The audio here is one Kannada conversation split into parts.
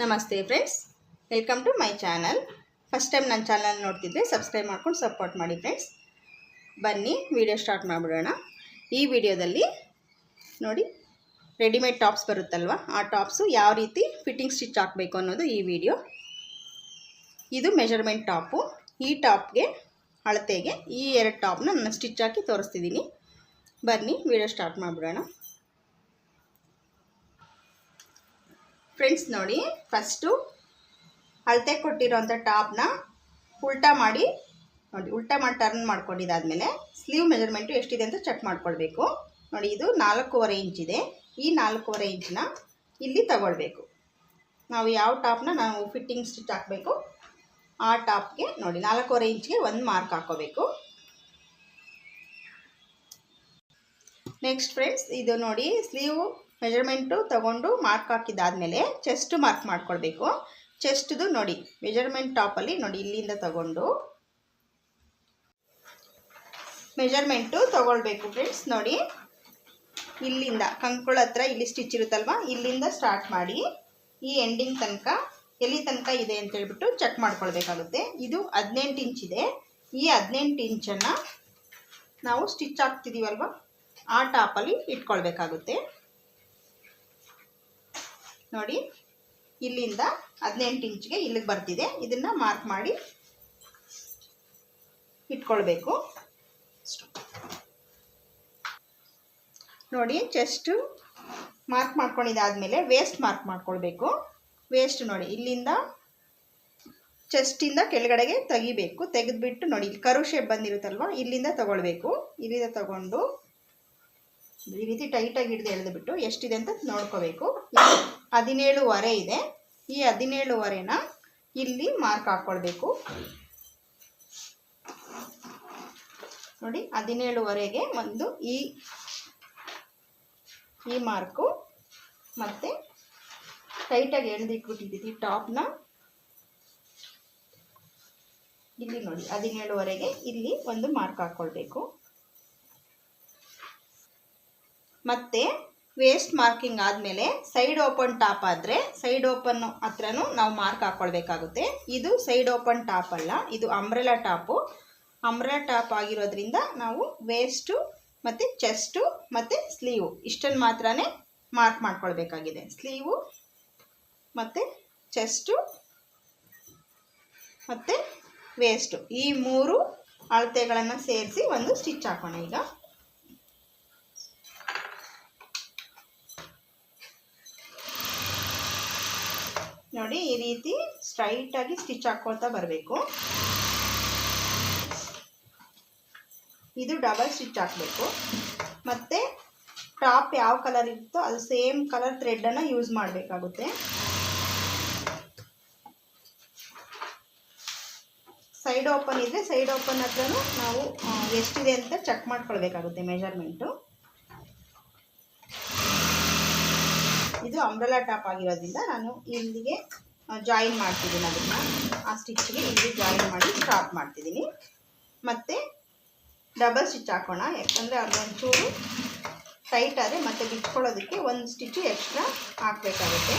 ನಮಸ್ತೆ friends, welcome to my channel. First time ನನ್ನ ಚಾನಲ್ ನೋಡ್ತಿದ್ರೆ ಸಬ್ಸ್ಕ್ರೈಬ್ ಮಾಡ್ಕೊಂಡು ಸಪೋರ್ಟ್ ಮಾಡಿ ಫ್ರೆಂಡ್ಸ್. ಬನ್ನಿ ವಿಡಿಯೋ ಸ್ಟಾರ್ಟ್ ಮಾಡಿಬಿಡೋಣ. ಈ ವಿಡಿಯೋದಲ್ಲಿ ನೋಡಿ, ರೆಡಿಮೇಡ್ ಟಾಪ್ಸ್ ಬರುತ್ತಲ್ವ, ಆ ಟಾಪ್ಸು ಯಾವ ರೀತಿ ಫಿಟ್ಟಿಂಗ್ ಸ್ಟಿಚ್ ಹಾಕಬೇಕು ಅನ್ನೋದು ಈ ವಿಡಿಯೋ. ಇದು ಮೆಜರ್ಮೆಂಟ್ ಟಾಪು. ಈ ಟಾಪ್ಗೆ ಅಳತೆಗೆ ಈ ಎರಡು ಟಾಪ್ನ ನಾನು ಸ್ಟಿಚ್ ಹಾಕಿ ತೋರಿಸ್ತಿದ್ದೀನಿ. ಬನ್ನಿ ವಿಡಿಯೋ ಸ್ಟಾರ್ಟ್ ಮಾಡಿಬಿಡೋಣ. ಫ್ರೆಂಡ್ಸ್ ನೋಡಿ, ಫಸ್ಟು ಅಳತೆ ಕೊಟ್ಟಿರೋಂಥ ಟಾಪ್ನ ಉಲ್ಟಾ ಮಾಡಿ ನೋಡಿ, ಉಲ್ಟಾ ಮಾಡಿ ಟರ್ನ್ ಮಾಡ್ಕೊಂಡಿದ್ದಾದಮೇಲೆ ಸ್ಲೀವ್ ಮೆಜರ್ಮೆಂಟು ಎಷ್ಟಿದೆ ಅಂತ ಚೆಕ್ ಮಾಡ್ಕೊಳ್ಬೇಕು. ನೋಡಿ, ಇದು 4.5 ಇಂಚಿದೆ. ಈ 4.5 ಇಂಚನ್ನ ಇಲ್ಲಿ ತಗೊಳ್ಬೇಕು. ನಾವು ಯಾವ ಟಾಪ್ನ ನಾವು ಫಿಟ್ಟಿಂಗ್ ಸ್ಟಿಚ್ ಹಾಕಬೇಕು ಆ ಟಾಪ್ಗೆ ನೋಡಿ 4.5 ಇಂಚ್ಗೆ ಒಂದು ಮಾರ್ಕ್ ಹಾಕೋಬೇಕು. ನೆಕ್ಸ್ಟ್ ಫ್ರೆಂಡ್ಸ್, ಇದು ನೋಡಿ ಸ್ಲೀವ್ ಮೆಜರ್ಮೆಂಟು ತಗೊಂಡು ಮಾರ್ಕ್ ಹಾಕಿದ್ದಾದಮೇಲೆ ಚೆಸ್ಟ್ ಮಾರ್ಕ್ ಮಾಡ್ಕೊಳ್ಬೇಕು. ಚೆಸ್ಟ್ದು ನೋಡಿ ಮೆಜರ್ಮೆಂಟ್ ಟಾಪಲ್ಲಿ ನೋಡಿ ಇಲ್ಲಿಂದ ತಗೊಂಡು ಮೆಜರ್ಮೆಂಟು ತಗೊಳ್ಬೇಕು ಫ್ರೆಂಡ್ಸ್. ನೋಡಿ, ಇಲ್ಲಿಂದ ಕಂಕುಳ ಹತ್ರ ಇಲ್ಲಿ ಸ್ಟಿಚ್ ಇರುತ್ತಲ್ವ, ಇಲ್ಲಿಂದ ಸ್ಟಾರ್ಟ್ ಮಾಡಿ ಈ ಎಂಡಿಂಗ್ ತನಕ ಎಲ್ಲಿ ತನಕ ಇದೆ ಅಂತ ಹೇಳ್ಬಿಟ್ಟು ಚೆಕ್ ಮಾಡ್ಕೊಳ್ಬೇಕಾಗುತ್ತೆ. ಇದು 18 ಇಂಚಿದೆ. ಈ 18 ಇಂಚನ್ನು ನಾವು ಸ್ಟಿಚ್ ಹಾಕ್ತಿದ್ದೀವಲ್ವ ಆ ಟಾಪಲ್ಲಿ ಇಟ್ಕೊಳ್ಬೇಕಾಗುತ್ತೆ. ನೋಡಿ, ಇಲ್ಲಿಂದ 18 ಇಂಚ್ಗೆ ಇಲ್ಲಿಗೆ ಬರ್ತಿದೆ. ಇದನ್ನು ಮಾರ್ಕ್ ಮಾಡಿ ಇಟ್ಕೊಳ್ಬೇಕು. ನೋಡಿ, ಚೆಸ್ಟು ಮಾರ್ಕ್ ಮಾಡ್ಕೊಂಡಿದ್ದಾದಮೇಲೆ ವೇಸ್ಟ್ ಮಾರ್ಕ್ ಮಾಡ್ಕೊಳ್ಬೇಕು. ವೇಸ್ಟ್ ನೋಡಿ ಇಲ್ಲಿಂದ ಚೆಸ್ಟಿಂದ ಕೆಳಗಡೆಗೆ ತೆಗಿಬೇಕು. ತೆಗೆದುಬಿಟ್ಟು ನೋಡಿ ಇಲ್ಲಿ ಕರು ಶೇಪ್ ಬಂದಿರುತ್ತಲ್ವ, ಇಲ್ಲಿಂದ ತಗೊಳ್ಬೇಕು. ಇಲ್ಲಿಂದ ತಗೊಂಡು ಈ ರೀತಿ ಟೈಟಾಗಿ ಹಿಡಿದು ಎಳೆದುಬಿಟ್ಟು ಎಷ್ಟಿದೆ ಅಂತ ನೋಡ್ಕೋಬೇಕು. 17.5 ಇದೆ. ಈ 17.5ನ ಇಲ್ಲಿ ಮಾರ್ಕ್ ಹಾಕ್ಕೊಳ್ಬೇಕು. ನೋಡಿ, 17.5ಗೆ ಒಂದು ಈ ಮಾರ್ಕು ಮತ್ತು ಟೈಟಾಗಿ ಎಳೆದಿಟ್ಬಿಟ್ಟಿದ್ದೀವಿ ಟಾಪ್ನ. ಇಲ್ಲಿ ನೋಡಿ 17.5ಗೆ ಇಲ್ಲಿ ಒಂದು ಮಾರ್ಕ್ ಹಾಕ್ಕೊಳ್ಬೇಕು. ಮತ್ತು ವೇಸ್ಟ್ ಮಾರ್ಕಿಂಗ್ ಆದಮೇಲೆ ಸೈಡ್ ಓಪನ್ ಟಾಪ್ ಆದರೆ ಸೈಡ್ ಓಪನ್ ಹತ್ರನೂ ನಾವು ಮಾರ್ಕ್ ಹಾಕ್ಕೊಳ್ಬೇಕಾಗುತ್ತೆ. ಇದು ಸೈಡ್ ಓಪನ್ ಟಾಪ್ ಅಲ್ಲ, ಇದು ಅಂಬ್ರೆಲಾ ಟಾಪು. ಅಂಬ್ರೆಲಾ ಟಾಪ್ ಆಗಿರೋದ್ರಿಂದ ನಾವು ವೇಸ್ಟು ಮತ್ತು ಚೆಸ್ಟು ಮತ್ತು ಸ್ಲೀವು ಇಷ್ಟನ್ನು ಮಾತ್ರ ಮಾರ್ಕ್ ಮಾಡ್ಕೊಳ್ಬೇಕಾಗಿದೆ. ಸ್ಲೀವು ಮತ್ತು ಚೆಸ್ಟು ಮತ್ತು ವೇಸ್ಟು ಈ 3 ಅಳತೆಗಳನ್ನು ಸೇರಿಸಿ ಒಂದು ಸ್ಟಿಚ್ ಹಾಕೋಣ. ಈಗ ನೋಡಿ, ಈ ರೀತಿ ಸ್ಟ್ರೈಟಾಗಿ ಸ್ಟಿಚ್ ಹಾಕ್ಕೊಳ್ತಾ ಬರಬೇಕು. ಇದು ಡಬಲ್ ಸ್ಟಿಚ್ ಹಾಕಬೇಕು. ಮತ್ತು ಟಾಪ್ ಯಾವ ಕಲರ್ ಇರುತ್ತೋ ಅದು ಸೇಮ್ ಕಲರ್ ಥ್ರೆಡನ್ನು ಯೂಸ್ ಮಾಡಬೇಕಾಗುತ್ತೆ. ಸೈಡ್ ಓಪನ್ ಇದ್ದರೆ ಸೈಡ್ ಓಪನ್ ಹತ್ರನೂ ನಾವು ಎಷ್ಟಿದೆ ಅಂತ ಚೆಕ್ ಮಾಡ್ಕೊಳ್ಬೇಕಾಗುತ್ತೆ ಮೆಜರ್ಮೆಂಟು. ಇದು ಅಂಬ್ರೆಲಾ ಟಾಪ್ ಆಗಿರೋದ್ರಿಂದ ನಾನು ಇಲ್ಲಿಗೆ ಜಾಯಿನ್ ಮಾಡ್ತಿದ್ದೀನಿ. ಅದನ್ನು ಆ ಸ್ಟಿಚ್ಗೆ ಇಲ್ಲಿ ಜಾಯಿನ್ ಮಾಡಿ ಸ್ಟಾಪ್ ಮಾಡ್ತಿದ್ದೀನಿ. ಮತ್ತು ಡಬಲ್ ಸ್ಟಿಚ್ ಹಾಕೋಣ, ಯಾಕಂದರೆ ಅದೊಂಚೂರು ಟೈಟ್ ಆದರೆ ಮತ್ತೆ ಬಿಚ್ಕೊಳ್ಳೋದಕ್ಕೆ ಒಂದು ಸ್ಟಿಚ್ಚು ಎಕ್ಸ್ಟ್ರಾ ಹಾಕಬೇಕಾಗುತ್ತೆ.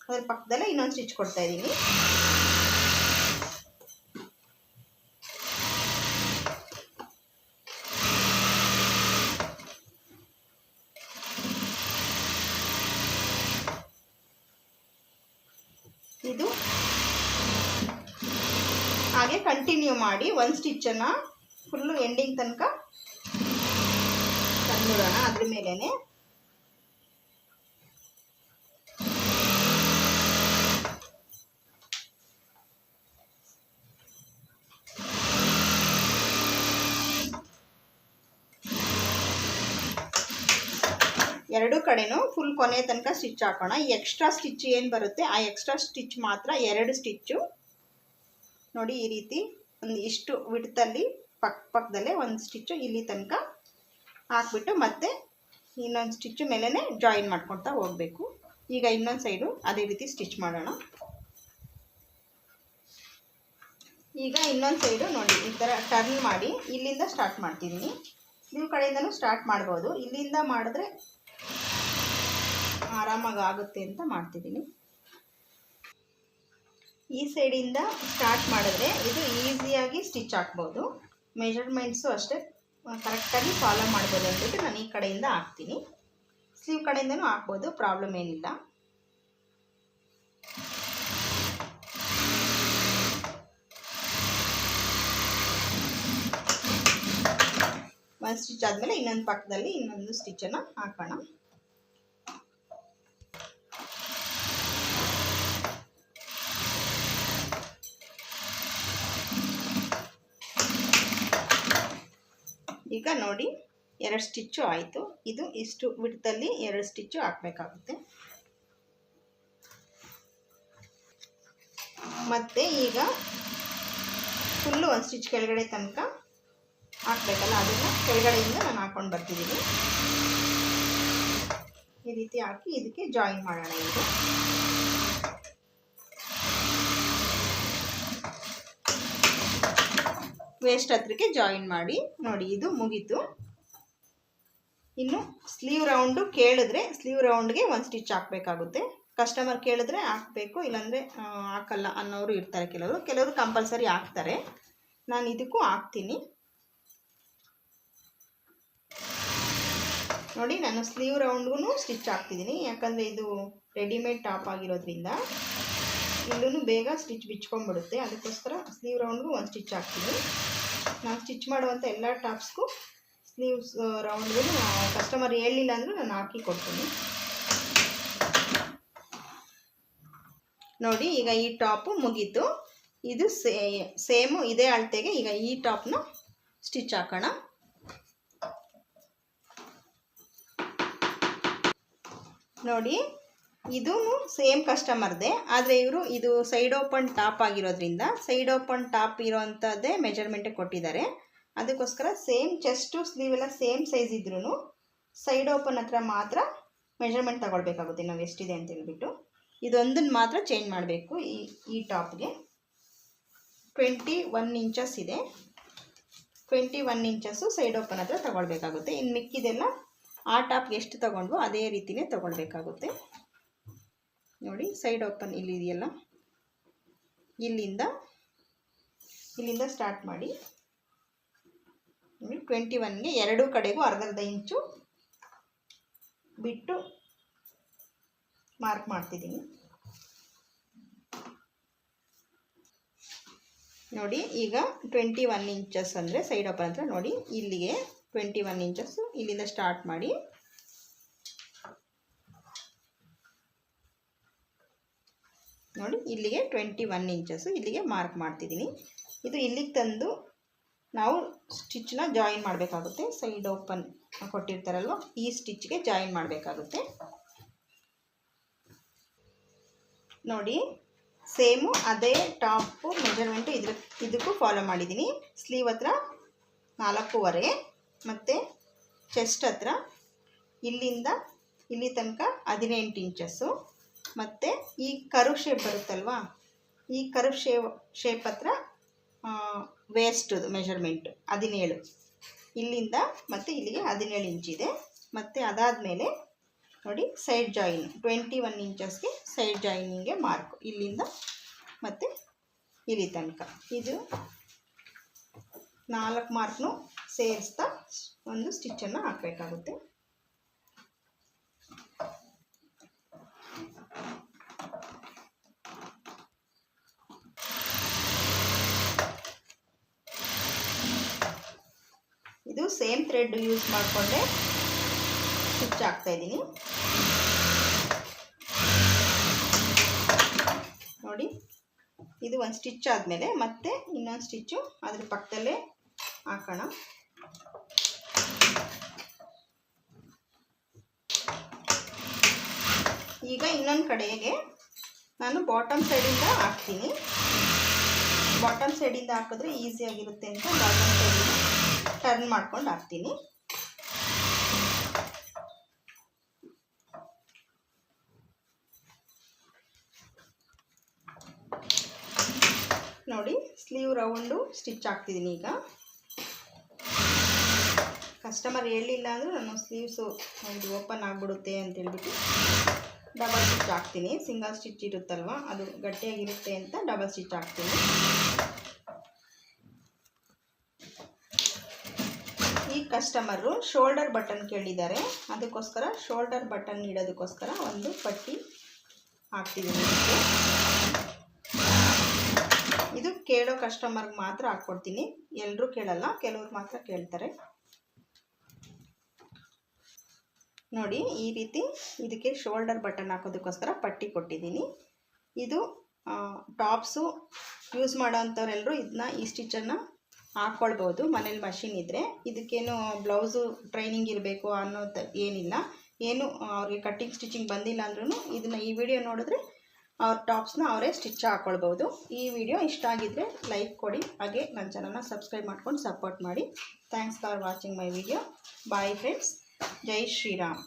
ಅದ್ರ ಪಕ್ಕದಲ್ಲೇ ಇನ್ನೊಂದು ಸ್ಟಿಚ್ ಕೊಡ್ತಾಯಿದ್ದೀನಿ. ಇದು ಹಾಗೆ ಕಂಟಿನ್ಯೂ ಮಾಡಿ ಒಂದು ಸ್ಟಿಚ್ಚನ್ನು ಫುಲ್ಲು ಎಂಡಿಂಗ್ ತನಕ ತಂದುಬಿಡೋಣ. ಅದ್ರ ಮೇಲೇ ಎರಡು ಕಡೆನೂ ಫುಲ್ ಕೊನೆ ತನಕ ಸ್ಟಿಚ್ ಹಾಕೋಣ. ಈ ಎಕ್ಸ್ಟ್ರಾ ಸ್ಟಿಚ್ ಏನು ಬರುತ್ತೆ ಆ ಎಕ್ಸ್ಟ್ರಾ ಸ್ಟಿಚ್ ಮಾತ್ರ 2 ಸ್ಟಿಚ್ಚು ನೋಡಿ ಈ ರೀತಿ ಒಂದು ಇಷ್ಟು ವಿಡ್ತಲ್ಲಿ ಪಕ್ಕದಲ್ಲೇ ಒಂದು ಸ್ಟಿಚ್ಚು ಇಲ್ಲಿ ತನಕ ಹಾಕ್ಬಿಟ್ಟು ಮತ್ತೆ ಇನ್ನೊಂದು ಸ್ಟಿಚ್ಚು ಮೇಲೇ ಜಾಯಿನ್ ಮಾಡ್ಕೊಳ್ತಾ ಹೋಗಬೇಕು. ಈಗ ಇನ್ನೊಂದು ಸೈಡು ಅದೇ ರೀತಿ ಸ್ಟಿಚ್ ಮಾಡೋಣ. ಈಗ ಇನ್ನೊಂದು ಸೈಡು ನೋಡಿ ಈ ಥರ ಟರ್ನ್ ಮಾಡಿ ಇಲ್ಲಿಂದ ಸ್ಟಾರ್ಟ್ ಮಾಡ್ತಿದ್ದೀನಿ. ಸ್ಲೀವ್ ಕಡೆಯಿಂದನೂ ಸ್ಟಾರ್ಟ್ ಮಾಡ್ಬೋದು, ಇಲ್ಲಿಂದ ಮಾಡಿದ್ರೆ ಆರಾಮಾಗಿ ಆಗುತ್ತೆ ಅಂತ ಮಾಡ್ತಿದ್ದೀನಿ. ಈ ಸೈಡಿಂದ ಸ್ಟಾರ್ಟ್ ಮಾಡಿದ್ರೆ ಇದು ಈಸಿಯಾಗಿ ಸ್ಟಿಚ್ ಹಾಕ್ಬೋದು. ಮೆಜರ್ಮೆಂಟ್ಸು ಅಷ್ಟೇ ಕರೆಕ್ಟಾಗಿ ಫಾಲೋ ಮಾಡ್ಬೋದು ಅಂದ್ಬಿಟ್ಟು ನಾನು ಈ ಕಡೆಯಿಂದ ಹಾಕ್ತೀನಿ. ಸ್ಲೀವ್ ಕಡೆಯಿಂದನೂ ಹಾಕ್ಬೋದು, ಪ್ರಾಬ್ಲಮ್ ಏನಿಲ್ಲ. ಒಂದು ಸ್ಟಿಚ್ ಆದಮೇಲೆ ಇನ್ನೊಂದು ಪಕ್ಕದಲ್ಲಿ ಇನ್ನೊಂದು ಸ್ಟಿಚ್ಚನ್ನು ಹಾಕೋಣ. ಈಗ ನೋಡಿ 2 ಸ್ಟಿಚ್ಚು ಆಯಿತು. ಇದು ಇಷ್ಟು ವಿಡ್ತಲ್ಲಿ 2 ಸ್ಟಿಚ್ಚು ಹಾಕಬೇಕಾಗುತ್ತೆ. ಮತ್ತು ಈಗ ಫುಲ್ಲು ಒಂದು ಸ್ಟಿಚ್ ಕೆಳಗಡೆ ತನಕ ಹಾಕಬೇಕಲ್ಲ, ಅದನ್ನು ಕೆಳಗಡೆಯಿಂದ ನಾನು ಹಾಕ್ಕೊಂಡು ಬರ್ತಿದ್ದೀನಿ. ಈ ರೀತಿ ಹಾಕಿ ಇದಕ್ಕೆ ಜಾಯಿನ್ ಮಾಡೋಣ. ಈಗ ವೇಸ್ಟ್ ಹತ್ರಕ್ಕೆ ಜಾಯಿನ್ ಮಾಡಿ ನೋಡಿ, ಇದು ಮುಗೀತು. ಇನ್ನು ಸ್ಲೀವ್ ರೌಂಡು ಕೇಳಿದ್ರೆ ಸ್ಲೀವ್ ರೌಂಡ್ಗೆ ಒಂದು ಸ್ಟಿಚ್ ಹಾಕಬೇಕಾಗುತ್ತೆ. ಕಸ್ಟಮರ್ ಕೇಳಿದ್ರೆ ಹಾಕಬೇಕು, ಇಲ್ಲಾಂದರೆ ಹಾಕಲ್ಲ ಅನ್ನೋರು ಇರ್ತಾರೆ. ಕೆಲವರು ಕಂಪಲ್ಸರಿ ಹಾಕ್ತಾರೆ. ನಾನು ಇದಕ್ಕೂ ಹಾಕ್ತೀನಿ. ನೋಡಿ, ನಾನು ಸ್ಲೀವ್ ರೌಂಡ್ಗೂ ಸ್ಟಿಚ್ ಹಾಕ್ತಿದ್ದೀನಿ. ಯಾಕಂದರೆ ಇದು ರೆಡಿಮೇಡ್ ಟಾಪ್ ಆಗಿರೋದ್ರಿಂದ ಇಲ್ಲೂ ಬೇಗ ಸ್ಟಿಚ್ ಬಿಚ್ಕೊಂಡ್ಬಿಡುತ್ತೆ. ಅದಕ್ಕೋಸ್ಕರ ಸ್ಲೀವ್ ರೌಂಡ್ಗೂ ಒಂದು ಸ್ಟಿಚ್ ಹಾಕ್ತೀನಿ. ನಾನು ಸ್ಟಿಚ್ ಮಾಡುವಂಥ ಎಲ್ಲ ಟಾಪ್ಸ್ಗೂ ಸ್ಲೀವ್ಸ್ ರೌಂಡ್ಗೂ ಕಸ್ಟಮರ್ ಹೇಳಲಿಲ್ಲ ಅಂದರೂ ನಾನು ಹಾಕಿ ಕೊಡ್ತೀನಿ. ನೋಡಿ, ಈಗ ಈ ಟಾಪು ಮುಗೀತು. ಇದು ಸೇಮು ಇದೇ ಅಳತೆಗೆ ಈಗ ಈ ಟಾಪ್ನ ಸ್ಟಿಚ್ ಹಾಕೋಣ. ನೋಡಿ, ಇದೂ ಸೇಮ್ ಕಸ್ಟಮರ್ದೇ, ಆದರೆ ಇವರು ಇದು ಸೈಡ್ ಓಪನ್ ಟಾಪ್ ಆಗಿರೋದ್ರಿಂದ ಸೈಡ್ ಓಪನ್ ಟಾಪ್ ಇರೋವಂಥದ್ದೇ ಮೆಜರ್ಮೆಂಟಿಗೆ ಕೊಟ್ಟಿದ್ದಾರೆ. ಅದಕ್ಕೋಸ್ಕರ ಸೇಮ್ ಚೆಸ್ಟು ಸ್ಲೀವ್ ಎಲ್ಲ ಸೇಮ್ ಸೈಜ್ ಇದ್ರೂ ಸೈಡ್ ಓಪನ್ ಹತ್ರ ಮಾತ್ರ ಮೆಜರ್ಮೆಂಟ್ ತಗೊಳ್ಬೇಕಾಗುತ್ತೆ ನಾವು ಎಷ್ಟಿದೆ ಅಂತ ಹೇಳ್ಬಿಟ್ಟು. ಇದೊಂದನ್ನು ಮಾತ್ರ ಚೇಂಜ್ ಮಾಡಬೇಕು. ಈ ಟಾಪ್ಗೆ 21 ಇಂಚಸ್ ಇದೆ. 21 ಇಂಚಸ್ಸು ಸೈಡ್ ಓಪನ್ ಹತ್ರ ತಗೊಳ್ಬೇಕಾಗುತ್ತೆ. ಇನ್ನು ಮಿಕ್ಕಿದೆಲ್ಲ ಆ ಟಾಪ್ಗೆ ಎಷ್ಟು ತೊಗೊಂಡ್ವೋ ಅದೇ ರೀತಿಯೇ ತೊಗೊಳ್ಬೇಕಾಗುತ್ತೆ. ನೋಡಿ, ಸೈಡ್ ಓಪನ್ ಇಲ್ಲಿ ಇದೆಯಲ್ಲ, ಇಲ್ಲಿಂದ ಸ್ಟಾರ್ಟ್ ಮಾಡಿ 21ಗೆ ಎರಡೂ ಕಡೆಗೂ ಅರ್ಧ ಇಂಚು ಬಿಟ್ಟು ಮಾರ್ಕ್ ಮಾಡ್ತಿದ್ದೀನಿ. ನೋಡಿ, ಈಗ 21 ಇಂಚಸ್ ಅಂದರೆ ಸೈಡ್ ಓಪನ್ ಹತ್ರ ನೋಡಿ, ಇಲ್ಲಿಗೆ 21 ಇಂಚಸ್ಸು ಇಲ್ಲಿಂದ ಸ್ಟಾರ್ಟ್ ಮಾಡಿ ನೋಡಿ, ಇಲ್ಲಿಗೆ 21 ಇಂಚಸ್ಸು ಇಲ್ಲಿಗೆ ಮಾರ್ಕ್ ಮಾಡ್ತಿದ್ದೀನಿ. ಇದು ಇಲ್ಲಿಗೆ ತಂದು ನಾವು ಸ್ಟಿಚ್ನ ಜಾಯಿನ್ ಮಾಡಬೇಕಾಗುತ್ತೆ. ಸೈಡ್ ಓಪನ್ ಕೊಟ್ಟಿರ್ತಾರಲ್ವ, ಈ ಸ್ಟಿಚ್ಗೆ ಜಾಯಿನ್ ಮಾಡಬೇಕಾಗುತ್ತೆ. ನೋಡಿ, ಸೇಮು ಅದೇ ಟಾಪು ಮೆಜರ್ಮೆಂಟು ಇದಕ್ಕೂ ಫಾಲೋ ಮಾಡಿದ್ದೀನಿ. ಸ್ಲೀವ್ ಹತ್ರ 4.5 ಮತ್ತು ಚೆಸ್ಟ್ ಹತ್ರ ಇಲ್ಲಿಂದ ಇಲ್ಲಿ ತನಕ 18 ಇಂಚಸ್ಸು ಮತ್ತು ಈ ಕರ್ವ್ ಶೇಪ್ ಬರುತ್ತಲ್ವ, ಈ ಕರ್ವ್ ಶೇಪ್ ಹತ್ರ ವೇಸ್ಟದು ಮೆಜರ್ಮೆಂಟು 17, ಇಲ್ಲಿಂದ ಮತ್ತು ಇಲ್ಲಿಗೆ 17 ಇಂಚಿದೆ. ಮತ್ತು ಅದಾದಮೇಲೆ ನೋಡಿ, ಸೈಡ್ ಜಾಯಿನ್ 21 ಇಂಚಸ್ಗೆ ಸೈಡ್ ಜಾಯಿನಿಂಗ್ಗೆ ಮಾರ್ಕು ಇಲ್ಲಿಂದ ಮತ್ತು ಇಲ್ಲಿ ತನಕ. ಇದು 4 ಮಾರ್ಕ್ನು ಸೇರಿಸ್ತಾ ಒಂದು ಸ್ಟಿಚ್ಚನ್ನು ಹಾಕಬೇಕಾಗುತ್ತೆ. ಇದು ಸೇಮ್ ಥ್ರೆಡ್ ಯೂಸ್ ಮಾಡಿಕೊಂಡೆ ಸ್ಟಿಚ್ ಹಾಕ್ತಾಯಿದ್ದೀನಿ. ನೋಡಿ, ಇದು ಒಂದು ಸ್ಟಿಚ್ ಆದಮೇಲೆ ಮತ್ತೆ ಇನ್ನೊಂದು ಸ್ಟಿಚ್ಚು ಅದ್ರ ಪಕ್ಕದಲ್ಲೇ ಹಾಕೋಣ. ಈಗ ಇನ್ನೊಂದು ಕಡೆಗೆ ನಾನು ಬಾಟಮ್ ಸೈಡಿಂದ ಹಾಕ್ತೀನಿ. ಬಾಟಮ್ ಸೈಡಿಂದ ಹಾಕಿದ್ರೆ ಈಸಿಯಾಗಿರುತ್ತೆ ಅಂತ ಬಾಟಮ್ ಸೈಡಿಂದ ಟರ್ನ್ ಮಾಡ್ಕೊಂಡು ಹಾಕ್ತೀನಿ. ನೋಡಿ, ಸ್ಲೀವ್ ರೌಂಡು ಸ್ಟಿಚ್ ಹಾಕ್ತಿದ್ದೀನಿ. ಈಗ ಕಸ್ಟಮರ್ ಹೇಳಲಿಲ್ಲ ಅಂದರೂ ನಾನು ಸ್ಲೀವ್ಸು ಇದು ಓಪನ್ ಆಗಿಬಿಡುತ್ತೆ ಅಂತೇಳ್ಬಿಟ್ಟು ಡಬಲ್ ಸ್ಟಿಚ್ ಹಾಕ್ತೀನಿ. ಸಿಂಗಲ್ ಸ್ಟಿಚ್ ಇರುತ್ತಲ್ವ ಅದು ಗಟ್ಟಿಯಾಗಿರುತ್ತೆ ಅಂತ ಡಬಲ್ ಸ್ಟಿಚ್ ಹಾಕ್ತೀನಿ. ಈ ಕಸ್ಟಮರು ಶೋಲ್ಡರ್ ಬಟನ್ ಕೇಳಿದ್ದಾರೆ, ಅದಕ್ಕೋಸ್ಕರ ಶೋಲ್ಡರ್ ಬಟನ್ ಇಡೋದಕ್ಕೋಸ್ಕರ ಒಂದು ಪಟ್ಟಿ ಹಾಕ್ತಿದ್ದೀನಿ. ಇದು ಕೇಳೋ ಕಸ್ಟಮರ್ಗೆ ಮಾತ್ರ ಹಾಕ್ಕೊಡ್ತೀನಿ, ಎಲ್ಲರೂ ಕೇಳಲ್ಲ, ಕೆಲವ್ರು ಮಾತ್ರ ಕೇಳ್ತಾರೆ. ನೋಡಿ ಈ ರೀತಿ ಇದಕ್ಕೆ ಶೋಲ್ಡರ್ ಬಟನ್ ಹಾಕೋದಕ್ಕೋಸ್ಕರ ಪಟ್ಟಿ ಕೊಟ್ಟಿದ್ದೀನಿ. ಇದು ಟಾಪ್ಸು ಯೂಸ್ ಮಾಡೋ ಅಂಥವ್ರೆಲ್ಲರೂ ಇದನ್ನ ಈ ಸ್ಟಿಚ್ಚನ್ನು ಹಾಕ್ಕೊಳ್ಬೋದು ಮನೇಲಿ ಮಷಿನ್ ಇದ್ದರೆ. ಇದಕ್ಕೇನು ಬ್ಲೌಸು ಟ್ರೈನಿಂಗ್ ಇರಬೇಕು ಅನ್ನೋದು ಏನಿಲ್ಲ. ಏನು ಅವ್ರಿಗೆ ಕಟ್ಟಿಂಗ್ ಸ್ಟಿಚಿಂಗ್ ಬಂದಿಲ್ಲ ಅಂದ್ರೂ ಇದನ್ನು ಈ ವಿಡಿಯೋ ನೋಡಿದ್ರೆ ಅವ್ರ ಟಾಪ್ಸ್ನ ಅವರೇ ಸ್ಟಿಚ್ ಹಾಕ್ಕೊಳ್ಬೋದು. ಈ ವಿಡಿಯೋ ಇಷ್ಟ ಆಗಿದ್ದರೆ ಲೈಕ್ ಕೊಡಿ, ಹಾಗೆ ನನ್ನ ಚಾನಲ್ನ ಸಬ್ಸ್ಕ್ರೈಬ್ ಮಾಡ್ಕೊಂಡು ಸಪೋರ್ಟ್ ಮಾಡಿ. Thanks for watching my video. Bye friends. ಜೈ ಶ್ರೀರಾಮ್.